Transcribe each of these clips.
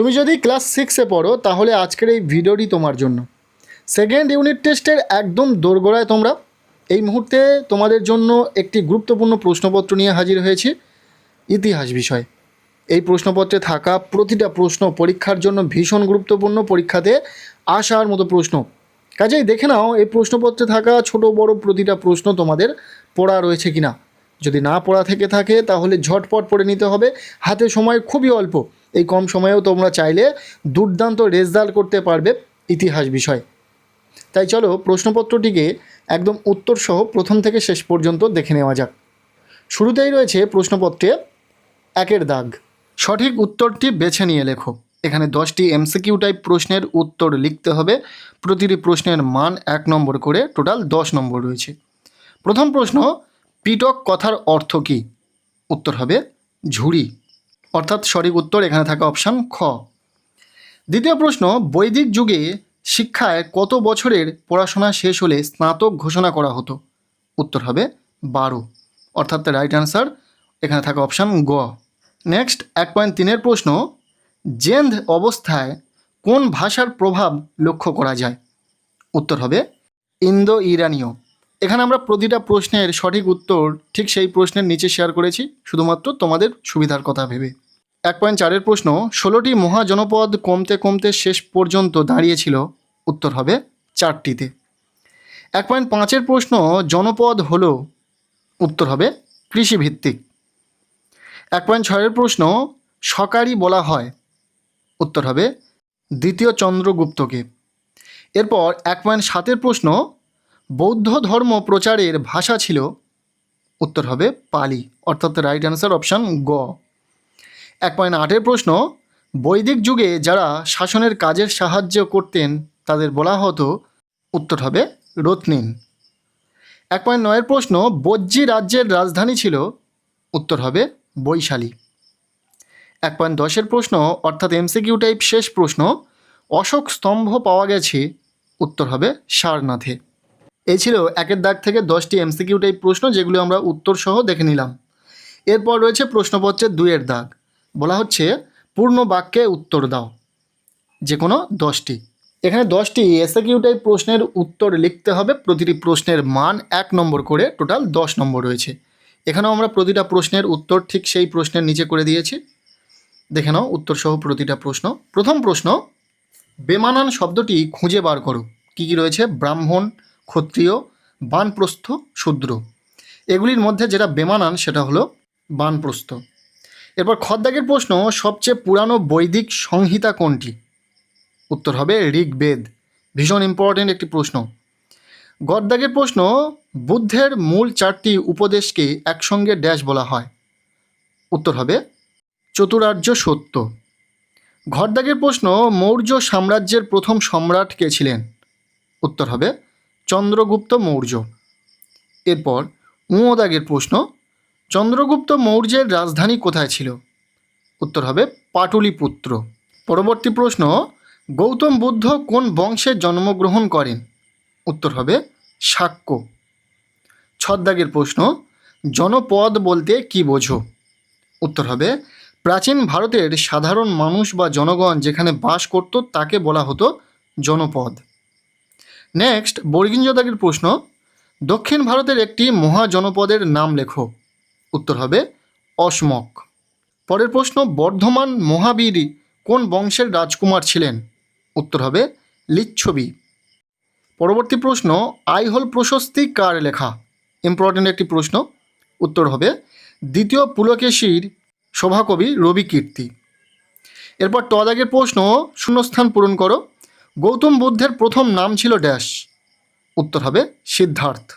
তুমি যদি ক্লাস 6-এ পড়ো তাহলে আজকের এই ভিডিওটি তোমার জন্য। সেকেন্ড ইউনিট টেস্টের একদম দোরগোড়ায় তোমরা। এই মুহূর্তে তোমাদের জন্য একটি গুরুত্বপূর্ণ প্রশ্নপত্র নিয়ে হাজির হয়েছি, ইতিহাস বিষয়। এই প্রশ্নপত্রে থাকা প্রতিটা প্রশ্ন পরীক্ষার জন্য ভীষণ গুরুত্বপূর্ণ, পরীক্ষাতে আসার মতো প্রশ্ন। কাজেই দেখে নাও এই প্রশ্নপত্রে থাকা ছোট বড় প্রতিটা প্রশ্ন তোমাদের পড়া রয়েছে কিনা। যদি না পড়া থেকে থাকে তাহলে ঝটপট পড়ে নিতে হবে, হাতে সময় খুবই অল্প। এই কম সময়েও তোমরা চাইলে দুর্দান্ত রেজাল্ট করতে পারবে ইতিহাস বিষয়। তাই চলো প্রশ্নপত্রটিকে একদম উত্তরসহ প্রথম থেকে শেষ পর্যন্ত দেখে নেওয়া যাক। শুরুতেই রয়েছে প্রশ্নপত্রে 1-এর দাগ। সঠিক উত্তরটি বেছে নিয়ে লেখো। এখানে 10টি এমসিকিউ টাইপ প্রশ্নের উত্তর লিখতে হবে। প্রতিটি প্রশ্নের মান 1 নম্বর করে, টোটাল 10 নম্বর রয়েছে। প্রথম প্রশ্ন, পিটক কথার অর্থ কী? উত্তর হবে ঝুড়ি, অর্থাৎ সঠিক উত্তর এখানে থাকা অপশান খ। দ্বিতীয় প্রশ্ন, বৈদিক যুগে শিক্ষায় কত বছরের পড়াশোনা শেষ হলে স্নাতক ঘোষণা করা হতো? উত্তর হবে 12, অর্থাৎ রাইট অ্যান্সার এখানে থাকা অপশান গ। নেক্সট 1.3-এর প্রশ্ন, জেন্দ অবস্থায় কোন ভাষার প্রভাব লক্ষ্য করা যায়? উত্তর হবে ইন্দো ইরানীয়। এখানে আমরা প্রতিটা প্রশ্নের সঠিক উত্তর ঠিক সেই প্রশ্নের নিচে শেয়ার করেছি, শুধুমাত্র তোমাদের সুবিধার কথা ভেবে। 1.4-এর প্রশ্ন, 16টি মহাজনপদ কমতে কমতে শেষ পর্যন্ত দাঁড়িয়েছিল? উত্তর হবে 4টিতে। 1.5-এর প্রশ্ন, জনপদ হলো? উত্তর হবে কৃষিভিত্তিক। 1.6-এর প্রশ্ন, সকারি বলা হয়? উত্তর হবে দ্বিতীয় চন্দ্রগুপ্তকে। এরপর 1.7-এর প্রশ্ন, বৌদ্ধ ধর্ম প্রচারের ভাষা ছিল? উত্তর হবে পালি, অর্থাৎ রাইট অ্যান্সার অপশান গ। 1.8-এর প্রশ্ন, বৈদিক যুগে যারা শাসনের কাজের সাহায্য করতেন তাদের বলা হতো? উত্তর হবে রত্নিন। 1.9-এর প্রশ্ন, বজ্জি রাজ্যের রাজধানী ছিল? উত্তর হবে বৈশালী। 1.10-এর প্রশ্ন, অর্থাৎ এমসিকিউ টাইপ শেষ প্রশ্ন, অশোক স্তম্ভ পাওয়া গেছে? উত্তর হবে সারনাথে। এই ছিল 1-এর দাগ থেকে 10টি এমসিকিউ টাইপ প্রশ্ন, যেগুলো আমরা উত্তর সহ দেখে নিলাম। এরপর রয়েছে প্রশ্নপত্রের 2-এর দাগ। বলা হচ্ছে পূর্ণ বাক্যে উত্তর দাও, যে কোনো 10টি। এখানে 10টি এসকিউ টাইপ প্রশ্নের উত্তর লিখতে হবে। প্রতিটি প্রশ্নের মান 1 নম্বর করে, টোটাল 10 নম্বর রয়েছে। এখানেও আমরা প্রতিটা প্রশ্নের উত্তর ঠিক সেই প্রশ্নের নিচে করে দিয়েছি। দেখে নাও উত্তর সহ প্রতিটা প্রশ্ন। প্রথম প্রশ্ন, বেমানান শব্দটি খুঁজে বার করো। কী কী রয়েছে? ব্রাহ্মণ, ক্ষত্রিয়, বানপ্রস্থ, শূদ্র। এগুলির মধ্যে যেটা বেমানান সেটা হলো বানপ্রস্থ। এরপর খদ্দাগের প্রশ্ন, সবচেয়ে পুরানো বৈদিক সংহিতা কোনটি? উত্তর হবে ঋগ্বেদ, ভীষণ ইম্পর্টেন্ট একটি প্রশ্ন। গদ্দাগের প্রশ্ন, বুদ্ধের মূল 4টি উপদেশকে একসঙ্গে ড্যাশ বলা হয়? উত্তর হবে চতুরার্য সত্য। ঘরদাগের প্রশ্ন, মৌর্য সাম্রাজ্যের প্রথম সম্রাট কে ছিলেন? উত্তর হবে চন্দ্রগুপ্ত মৌর্য। এরপর দাগের প্রশ্ন, চন্দ্রগুপ্ত মৌর্যের রাজধানী কোথায় ছিল? উত্তর হবে পাটলিপুত্র। পরবর্তী প্রশ্ন, গৌতম বুদ্ধ কোন বংশে জন্মগ্রহণ করেন? উত্তর হবে শাক্য। ছদ্দাগের প্রশ্ন, জনপদ বলতে কি বোঝো? উত্তর হবে প্রাচীন ভারতের সাধারণ মানুষ বা জনগণ যেখানে বাস করত তাকে বলা হতো জনপদ। নেক্সট বর্গীয় দাগের প্রশ্ন, দক্ষিণ ভারতের একটি মহাজনপদের নাম লেখো। উত্তর হবে অসমক। পরের প্রশ্ন, বর্ধমান মহাবীর কোন বংশের রাজকুমার ছিলেন? উত্তর হবে লিচ্ছবি। পরবর্তী প্রশ্ন, আইহোল প্রশস্তি কার লেখা? ইম্পর্টেন্ট একটি প্রশ্ন। উত্তর হবে দ্বিতীয় পুলকেশীর সভাকবি রবিকীর্তি। এরপর দাগের প্রশ্ন, শূন্যস্থান পূরণ করো। গৌতম বুদ্ধের প্রথম নাম ছিল ড্যাশ? উত্তর হবে সিদ্ধার্থ।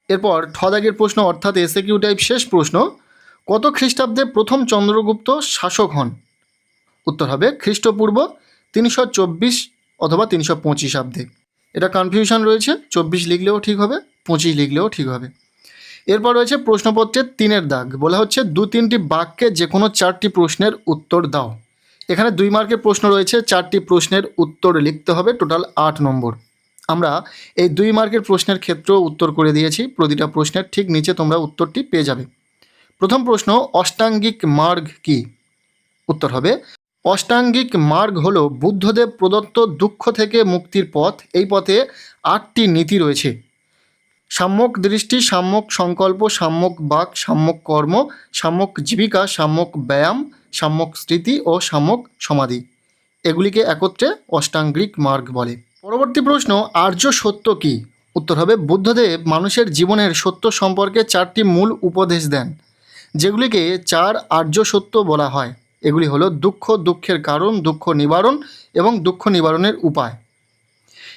এরপর দাগের প্রশ্ন, অর্থাৎ এসকিউ টাইপ শেষ প্রশ্ন, কত খ্রিস্টাব্দে প্রথম চন্দ্রগুপ্ত শাসক হন? উত্তর হবে খ্রিস্টপূর্ব 324 অথবা 325 এটা কনফিউশন রয়েছে, 24 লিখলেও ঠিক হবে, 25 লিখলেও ঠিক হবে। এরপর রয়েছে প্রশ্নপত্রের 3-এর দাগ। বলা হচ্ছে 2-3টি বাক্যে যে কোনো 4টি প্রশ্নের উত্তর দাও। এখানে 2 মার্কের প্রশ্ন রয়েছে, 4টি প্রশ্নের উত্তর লিখতে হবে, টোটাল 8 নম্বর। আমরা এই 2 মার্কের প্রশ্নের ক্ষেত্রেও উত্তর করে দিয়েছি। প্রতিটা প্রশ্নের ঠিক নিচে তোমরা উত্তরটি পেয়ে যাবে। প্রথম প্রশ্ন, অষ্টাঙ্গিক মার্গ কি? উত্তর হবে অষ্টাঙ্গিক মার্গ হল বুদ্ধদেব প্রদত্ত দুঃখ থেকে মুক্তির পথ। এই পথে 8টি নীতি রয়েছে: সাম্যক দৃষ্টি, সাম্যক সংকল্প, সাম্যক বাক, সাম্যক কর্ম, সাম্যক জীবিকা, সাম্যক ব্যায়াম, সাম্যক স্মৃতি ও সাম্যক সমাধি। এগুলিকে একত্রে অষ্টাঙ্গিক মার্গ বলে। পরবর্তী প্রশ্ন, আর্য সত্য কী? উত্তর হবে বুদ্ধদেব মানুষের জীবনের সত্য সম্পর্কে 4টি মূল উপদেশ দেন, যেগুলিকে 4 আর্য সত্য বলা হয়। এগুলি হলো দুঃখ, দুঃখের কারণ, দুঃখ নিবারণ এবং দুঃখ নিবারণের উপায়।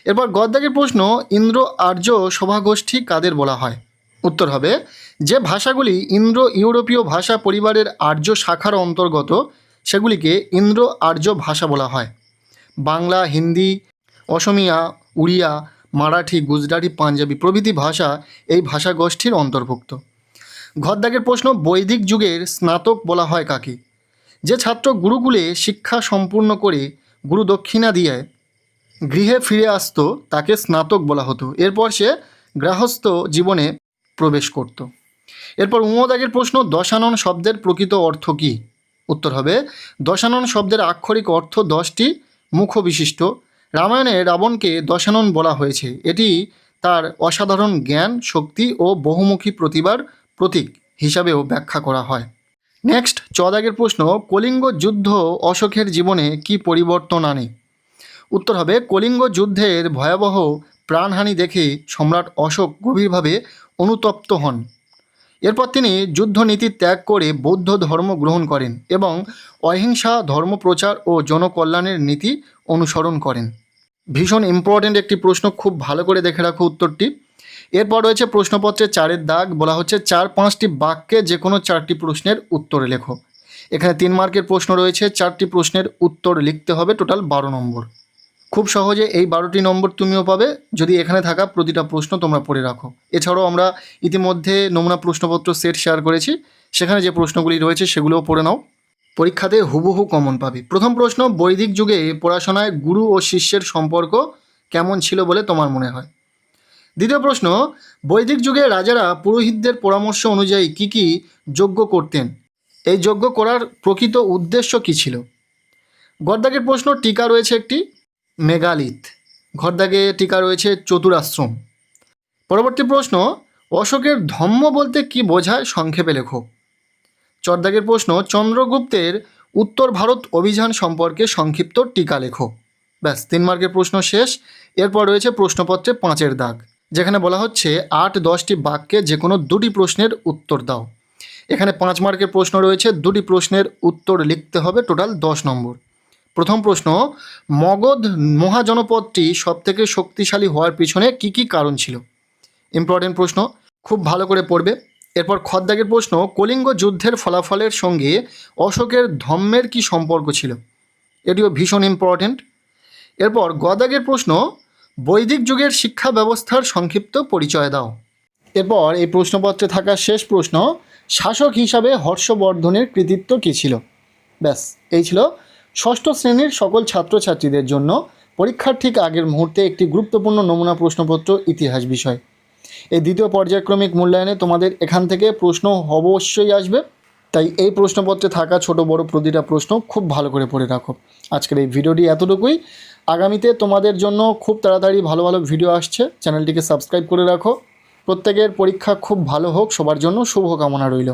এরপর গদ্দাগের প্রশ্ন, ইন্দ্র আর্য সভাগোষ্ঠী কাদের বলা হয়? উত্তর হবে যে ভাষাগুলি ইন্দ্র ইউরোপীয় ভাষা পরিবারের আর্য শাখার অন্তর্গত সেগুলিকে ইন্দ্র আর্য ভাষা বলা হয়। বাংলা, হিন্দি, অসমিয়া, উড়িয়া, মারাঠি, গুজরাটি, পাঞ্জাবি প্রভৃতি ভাষা এই ভাষাগোষ্ঠীর অন্তর্ভুক্ত। ঘরদাগের প্রশ্ন, বৈদিক যুগের স্নাতক বলা হয় কাকে? যে ছাত্র গুরুকুলে শিক্ষা সম্পূর্ণ করে গুরু দক্ষিণা দিয়ে গৃহে ফিরে আসতো তাকে স্নাতক বলা হতো। এরপর সে গৃহস্থ জীবনে প্রবেশ করত। এরপর উমদাগের প্রশ্ন, দশানন শব্দের প্রকৃত অর্থ কী? উত্তর হবে দশানন শব্দের আক্ষরিক অর্থ 10টি মুখ বিশিষ্ট। রামায়ণে রাবণকে দশানন বলা হয়েছে। এটি তার অসাধারণ জ্ঞান, শক্তি ও বহুমুখী প্রতিভার প্রতীক হিসাবেও ব্যাখ্যা করা হয়। নেক্সট 14 প্রশ্ন, কলিঙ্গ যুদ্ধ অশোকের জীবনে কি পরিবর্তন আনে? উত্তর হবে কলিঙ্গ যুদ্ধের ভয়াবহ প্রাণহানি দেখে সম্রাট অশোক গভীরভাবে অনুতপ্ত হন। এরপর তিনি যুদ্ধনীতি ত্যাগ করে বৌদ্ধ ধর্ম গ্রহণ করেন এবং অহিংসা ধর্মপ্রচার ও জনকল্যাণের নীতি অনুসরণ করেন। ভীষণ ইম্পর্ট্যান্ট একটি প্রশ্ন, খুব ভালো করে দেখে রাখো উত্তরটি। এরপর রয়েছে প্রশ্নপত্রে 4-এর দাগ, বলা হচ্ছে 4-5টি বাক্যে যে কোনো 4টি প্রশ্নের উত্তর লেখো। এখানে 3 মার্কের প্রশ্ন রয়েছে, 4টি প্রশ্নের উত্তর লিখতে হবে, টোটাল 12 নম্বর। খুব সহজে এই 12টি নম্বর তুমিও পাবে যদি এখানে থাকা প্রতিটা প্রশ্ন তোমরা পড়ে রাখো। এছাড়াও আমরা ইতিমধ্যে নমুনা প্রশ্নপত্র সেট শেয়ার করেছি, সেখানে যে প্রশ্নগুলি রয়েছে সেগুলোও পড়ে নাও, পরীক্ষাতে হুবহু কমন পাবে। প্রথম প্রশ্ন, বৈদিক যুগে পড়াশোনায় গুরু ও শিষ্যের সম্পর্ক কেমন ছিল বলে তোমার মনে হয়? দ্বিতীয় প্রশ্ন, বৈদিক যুগে রাজারা পুরোহিতদের পরামর্শ অনুযায়ী কি কি যজ্ঞ করতেন? এই যজ্ঞ করার প্রকৃত উদ্দেশ্য কী ছিল? গদ্দাগের প্রশ্ন, টিকা রয়েছে একটি মেগালিথ। ঘরদাগে টিকা রয়েছে চতুরাশ্রম। পরবর্তী প্রশ্ন, অশোকের ধম্ম বলতে কি বোঝায় সংক্ষেপে লেখো। চরদাগের প্রশ্ন, চন্দ্রগুপ্তের উত্তর ভারত অভিযান সম্পর্কে সংক্ষিপ্ত টিকা লেখো। ব্যাস 3 মার্কের প্রশ্ন শেষ। এরপর রয়েছে প্রশ্নপত্রে 5-এর দাগ, যেখানে বলা হচ্ছে 8-10টি বাক্যে যে কোনো 2টি প্রশ্নের উত্তর দাও। এখানে 5 মার্কের প্রশ্ন রয়েছে, 2টি প্রশ্নের উত্তর লিখতে হবে, টোটাল 10 নম্বর। প্রথম প্রশ্ন, মগধ মহাজনপদটি সবথেকে শক্তিশালী হওয়ার পিছনে কি কি কারণ ছিল? ইম্পর্টেন্ট প্রশ্ন, খুব ভালো করে পড়বে। এরপর খদ্দাগের প্রশ্ন, কলিঙ্গ যুদ্ধের ফলাফলের সঙ্গে অশোকের ধম্মের কি সম্পর্ক ছিল? এটিও ভীষণ ইম্পর্টেন্ট। এরপর গদাগের প্রশ্ন, বৈদিক যুগের শিক্ষা ব্যবস্থার সংক্ষিপ্ত পরিচয় দাও। এরপর এই প্রশ্নপত্রে থাকা শেষ প্রশ্ন, শাসক হিসাবে হর্ষবর্ধনের কৃতিত্ব কী ছিল? ব্যাস এই ছিল 6ষ্ঠ শ্রেণীর সকল ছাত্রছাত্রীদের জন্য পরীক্ষার ঠিক আগের মুহূর্তে একটি গুরুত্বপূর্ণ নমুনা প্রশ্নপত্র ইতিহাস বিষয়। এই দ্বিতীয় পর্যায়ক্রমিক মূল্যায়নে তোমাদের এখান থেকে প্রশ্ন অবশ্যই আসবে, তাই এই প্রশ্নপত্রে থাকা ছোট বড় প্রতিটা প্রশ্ন খুব ভালো করে পড়ে রাখো। আজকের এই ভিডিওটি এতটুকুই। আগামীতে তোমাদের জন্য খুব তাড়াতাড়ি ভালো ভালো ভিডিও আসছে, চ্যানেলটিকে সাবস্ক্রাইব করে রাখো। প্রত্যেকের পরীক্ষা খুব ভালো হোক, সবার জন্য শুভকামনা রইল।